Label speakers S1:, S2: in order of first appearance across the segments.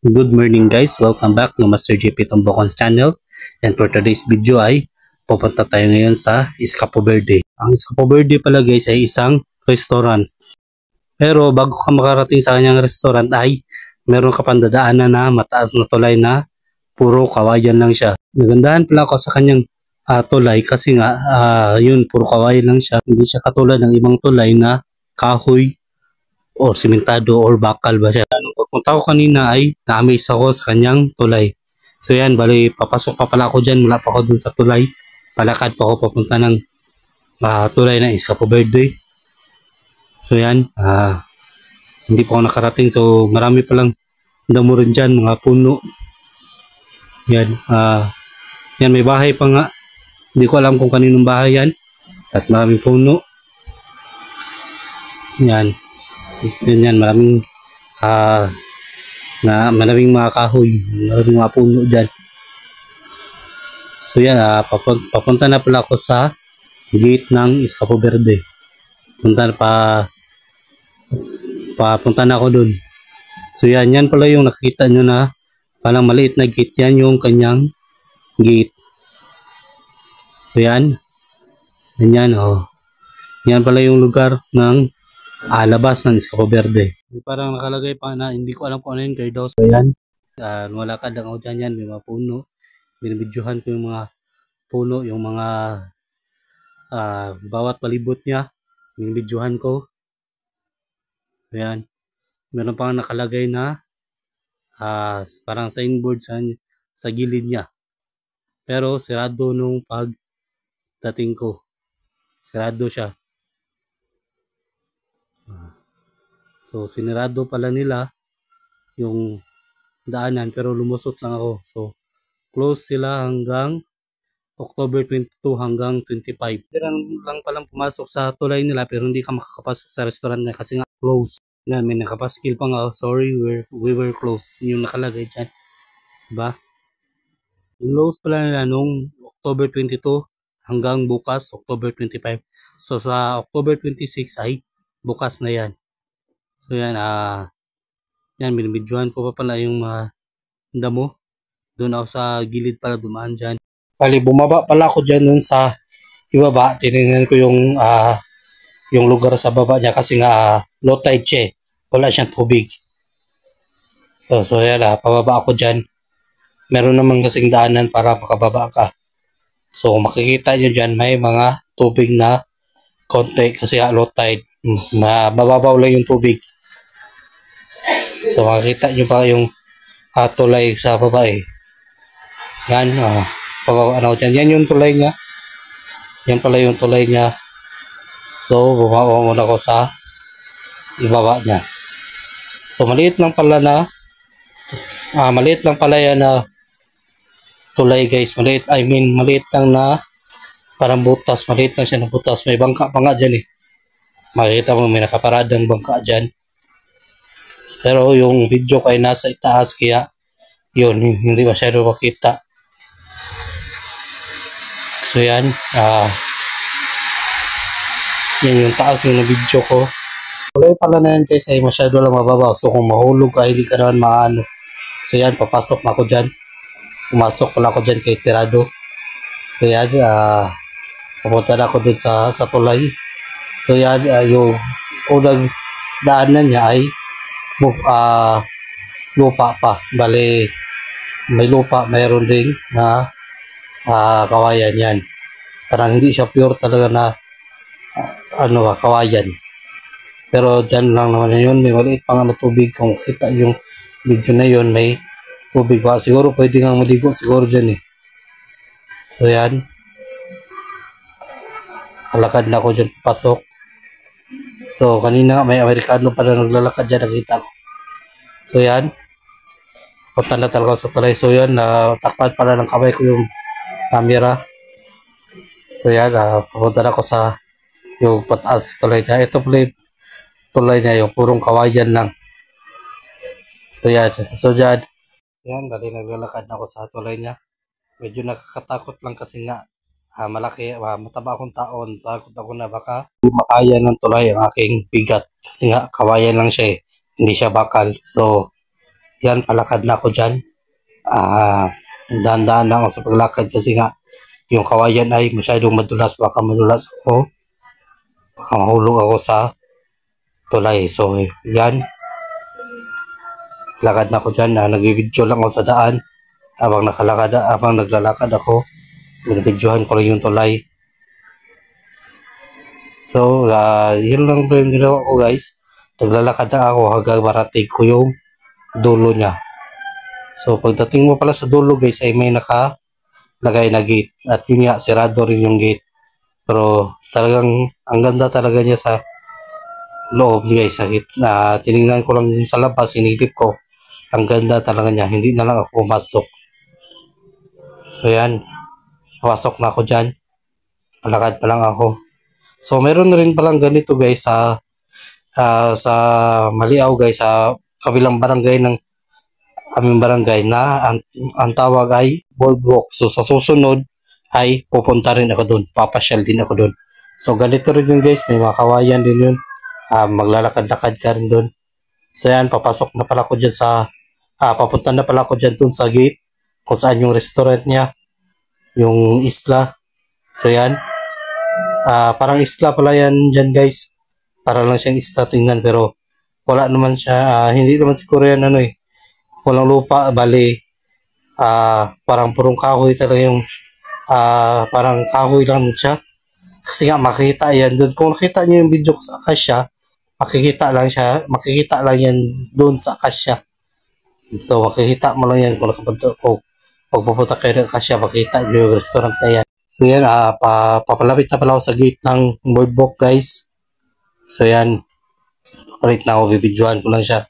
S1: Good morning guys, welcome back to Master JP Tombocon's channel. And for today's video ay pupunta tayo ngayon sa Escapo Verde. Ang Escapo Verde pala guys ay isang restaurant. Pero bago ka makarating sa kanyang restaurant ay meron ka pang dadaanan na mataas na tulay na puro kawayan lang siya. Nagandahan pala ako sa kanyang tulay kasi nga yun puro kawayan lang siya. Hindi siya katulad ng ibang tulay na kahoy o simentado or bakal ba siya. Nung pagpunta ko kanina ay na-amaze ako sa kanyang tulay. So yan, bali papasok pa pala ako dyan, wala pa ako dun sa tulay. Palakad pa ako papunta ng tulay ng Escapo Verde. So yan, hindi pa ako nakarating. So marami palang damo rin dyan, mga puno. Yan, yan may bahay pa nga. Hindi ko alam kung kaninong bahay yan. At maraming puno. Yan. Yan, maraming maraming mga kahoy, maraming mga puno dyan. So yan, papunta na pala ako sa gate ng Escapo Verde. Papunta na ako dun. So yan pala yung nakikita nyo na parang maliit na gate. Yan yung kanyang gate. So yan oh. Yan pala yung lugar ng labas ng Escapo Verde. Parang nakalagay pa na hindi ko alam kung ano yun guide house. So yan, malakad lang ako dyan yan, may mga puno. Binibidyohan ko yung mga puno, yung mga bawat palibot niya. Binibidyohan ko. So yan, meron pang nakalagay na parang signboard sa gilid niya. Pero sirado nung pagdating ko. Sirado siya. So, sinirado pala nila yung daanan pero lumusot lang ako. So, close sila hanggang October 22 hanggang 25. Lang palang pumasok sa tulay nila pero hindi ka makakapasok sa restaurant na kasi nga close. Yan, may nakapaskil pa nga. Sorry, we were close. Yung nakalagay dyan. Diba? Close pala nila nung October 22 hanggang bukas, October 25. So, sa October 26 ay bukas na yan. So yan, yan, binibidyohan ko pa pala yung mga damo. Doon ako sa gilid pala dumaan dyan. Bali, bumaba pala ako dyan dun sa ibaba. Tinignan ko yung lugar sa baba niya kasi nga low tide siya. Wala siyang tubig. So yan, pababa ako dyan. Meron naman kasing daanan para makababa ka. So makikita nyo dyan may mga tubig na konti kasi low tide. Mababaw lang yung tubig. So makikita nyo pa yung tulay sa baba eh. Yan, pababa na ako dyan. Yan yung tulay niya. Yan pala yung tulay niya. So bumaba muna ako sa ibaba niya. So maliit lang pala yan na tulay guys. Maliit lang na parang butas. Maliit lang siya na butas. May bangka pa nga dyan eh. Makikita mo may nakaparadang bangka dyan. Pero yung video ko ay nasa itaas kaya yun, hindi masyado makita. So yan, yan yung taas yung video ko. Kulay pala na yan guys ay masyado lang mababaw. So kung mahulog ka, hindi ka naman maano. So yan, papasok na ako dyan. Pumasok pala ako dyan kahit sirado. So yan, pupunta na ako dun sa tulay. So yan, yung unang daanan niya ay lupa pa. Bali, may lupa, mayroon ding na kawayan yan. Parang hindi siya pure talaga na kawayan. Pero dyan lang naman yun, may maliit pa nga na tubig. Kung kita yung video na yun, may tubig pa. Siguro pwede nga maligo siguro dyan eh. So yan. Alakad na ako dyan, pasok. So kanina may Amerikano pala naglalakad dyan, nakita ko. So yan. Punta na talaga sa tulay. So yan, takpan pala ng kamay ko yung camera. So yan, pupunta na ako sa yung pataas tulay na. Ito pala yung tulay niya, yung purong kawayan lang. So yan. So dyan. Yan, bali naglalakad na ako sa tulay niya. Medyo nakakatakot lang kasi nga malaki, mataba akong taon. Takot ako na baka makaya ng tulay ang aking bigat. Kasi nga, kawayan lang siya eh. Hindi siya bakal. So, yan, palakad na ako dyan. Dahan-dahan na ako sa paglakad kasi nga yung kawayan ay masyadong madulas, baka madulas ako, baka mahulog ako sa tulay. So yan, lakad na ako dyan. Nagbibidyo lang ako sa daan habang naglalakad ako, binibidyohan ko lang yung tulay. So yun lang po yung ginawa ko guys, naglalakad na ako hanggang marating ko yung dulo niya. So pagdating mo pala sa dulo guys ay may nakalagay na gate, at yun nga, sirado rin yung gate. Pero talagang ang ganda talaga niya sa loob guys. Tinignan ko lang sa labas, sinilip ko, ang ganda talaga niya, hindi na lang ako pumasok. So yan, pasok na ako dyan, palakad pa lang ako. So meron rin palang ganito guys sa Maliaw guys, sa kabilang barangay ng aming barangay, na ang tawag ay boardwalk. So sa susunod ay pupunta rin ako doon, papasyal din ako doon. So ganito rin yun guys, may mga kawayan din yun. Maglalakad-lakad ka rin doon. So yan, papasok na pala ako dyan papunta na pala ako dyan doon sa gate kung saan yung restaurant niya, yung isla. So yan, parang isla pala yan dyan guys, para lang siyang isla tingnan, pero wala naman siya, hindi naman siguro yan walang lupa, bali parang purong kahoy talaga yung parang kahoy lang siya. Kasi nga makikita yan doon, kung nakita niyo yung video ko sa Akasya, makikita lang yan doon sa Akasya. So makikita mo lang yan kung pagpupunta kayo ng Akasya, makikita niyo yung restaurant na yan. So yan, papalapit na pala ako sa gate ng boardwalk guys. So yan, papalit na ako, bibidyohan ko lang siya.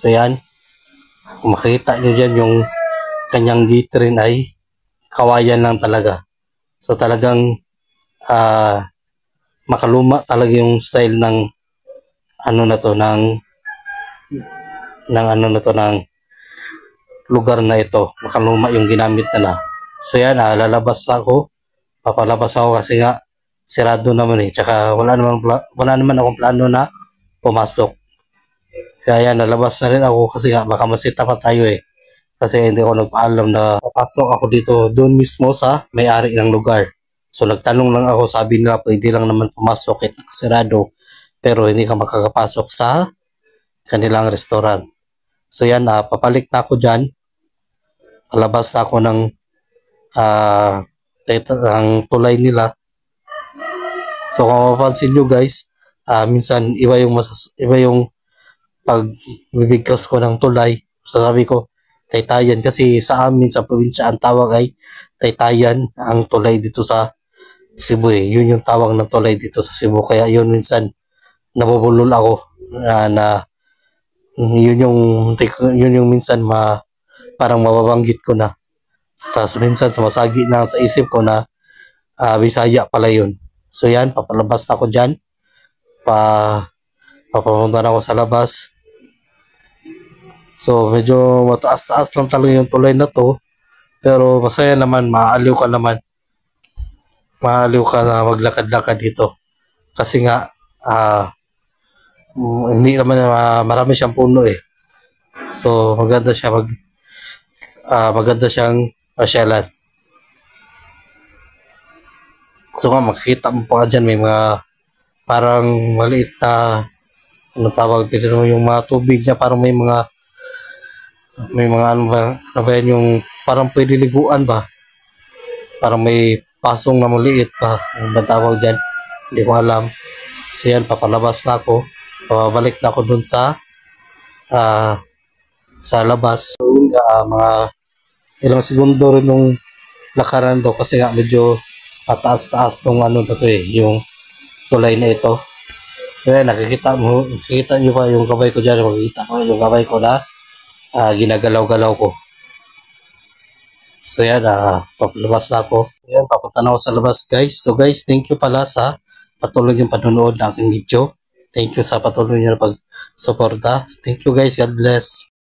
S1: So yan, kung makikita nyo dyan, yung kanyang gate rin ay kawayan lang talaga. So talagang makaluma talaga yung style ng ng lugar na ito. Makaluma yung ginamit nila. So yan, lalabas ako, papalabas ako kasi nga sirado naman tsaka wala naman akong plano na pumasok. Kaya yan, nalabas na rin ako kasi nga baka masita pa tayo kasi hindi ako nagpaalam na papasok ako dito doon mismo sa may-ari ng lugar. So nagtanong lang ako, sabi nila pwede lang naman pumasok kahit nakasirado, pero hindi ka makakapasok sa kanilang restaurant. So yan, papalik na ako dyan, palabas na ako ng tulay nila. So kung mapapansin nyo guys, minsan iba yung pagbibigkas ko ng tulay. Sabi ko Taytayan, kasi sa amin sa probinsya ang tawag ay Taytayan ang tulay dito sa Cebu. Yun yung tawag ng tulay dito sa Cebu, kaya yun minsan nabubulol ako na yun yung minsan parang mababanggit ko na. Minsan sumasagi na sa isip ko na Bisaya pala yun. So yan, papalabas na ako dyan, papapunta na ako sa labas. So medyo mataas-taas lang talaga yung tulay na to, pero masaya naman, maaliw ka na maglakad-lakad dito kasi nga hindi naman marami siyang puno so maganda siyang pasyalan. So nga, makikita mo pa dyan, may mga parang maliit na tawag dito, yung mga tubig niya, parang may mga yung parang pwede liguan ba, parang may pasong na maliit pa, ang tawag dyan, hindi ko alam. So yan, papalabas na ako, pabalik na ako dun sa labas. So mga ilang segundo rin yung lakaran do, kasi nga medyo pataas-taas tong yung tulay na ito. So yan, nakikita nyo pa yung kamay ko dyan, makikita ko yung kamay ko na ginagalaw-galaw ko. So yan, papalabas na ako. Yan, papunta na ako sa labas guys. So guys, thank you pala sa patuloy yung panonood ng aking video. Thank you sa patuloy nyo na pag-suporta. Thank you guys, God bless.